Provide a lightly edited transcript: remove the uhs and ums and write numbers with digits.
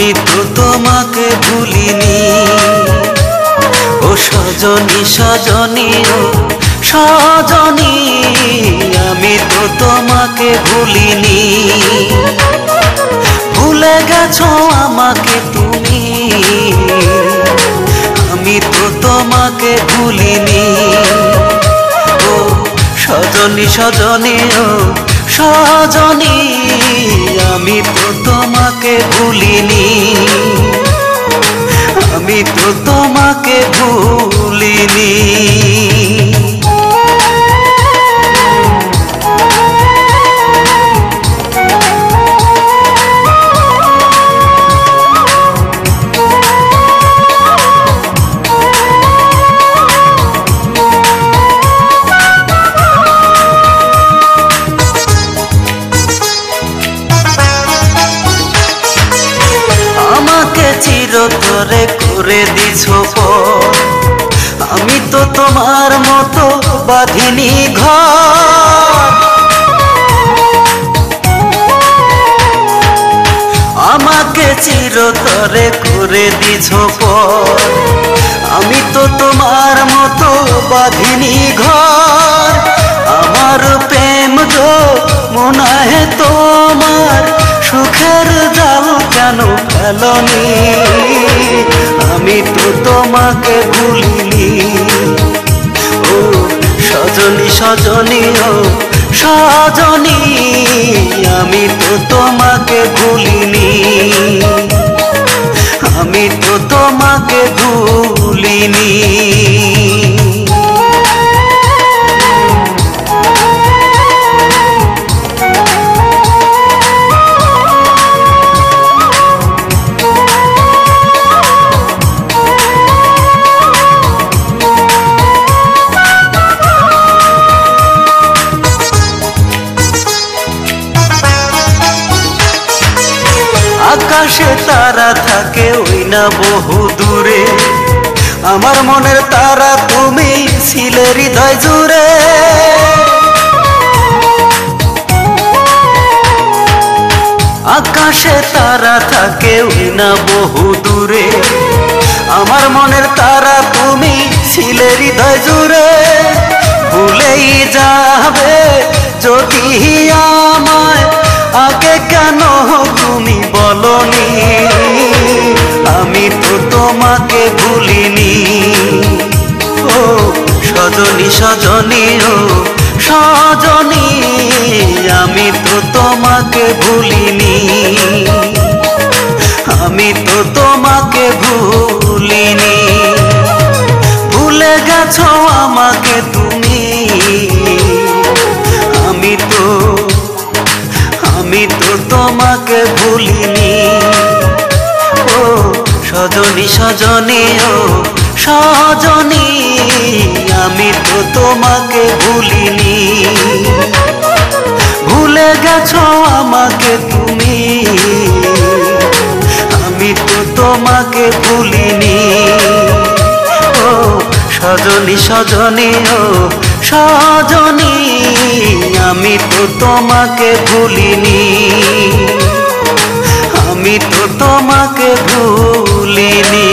আমি তো তোমাকে ভুলিনি। ও সজনী সজনী ও সজনী, আমি তো তোমাকে ভুলিনি। ভুলে গেছো আমাকে তুমি, আমি তো তোমাকে ভুলিনি। ও সজনী সজনী ও সজনী, আমি তো তোমাকে ভুলিনি। আমি তো তোমাকে ভুলিনি। চিরতরে করে দিছো পর, আমি তো তোমার মতো বাঁধিনি ঘর। আমাকে চিরতরে করে দিছো পর, আমি তো তোমার মতো বাঁধিনি ঘর। আমার প্রেম যো মনে তোমার, সুখের জাল কেন ফেলনি? আমি তো তোমাকে ভুলিনি। ও সজনী সজনী ও সজনী, আমি তো তোমাকে ভুলিনি। আমি তো তোমাকে ভুলিনি। আকাশে তারা থাকে ওই না বহু দূরে, আমার মনের তারা তুমি ছিলে হৃদয় জুড়ে। আকাশে তারা থাকে ওই না বহু দূরে, আমার মনের তারা তুমি ছিলে হৃদয় জুড়ে। ভুলেই যাবে যদি আমায়, আগে কেন তুমি বলনি? আমি তো তোমাকে ভুলিনি। ও সজনী সজনী ও সজনী, আমি তো তোমাকে ভুলিনি। আমি তো তোমাকে ভুলিনি। ভুলে গেছো আমাকে তুমি, আমি তো তোমাকে ভুলিনি। ও সজনী সজনী ও সজনী, আমি তো তোমাকে ভুলিনি। ভুলে গেছো আমাকে তুমি, আমি তো তোমাকে ভুলিনি। ও সজনী সজনী ও সজনী, আমি তো তোমাকে ভুলিনি। আমি তো তোমাকে ভুলিনি।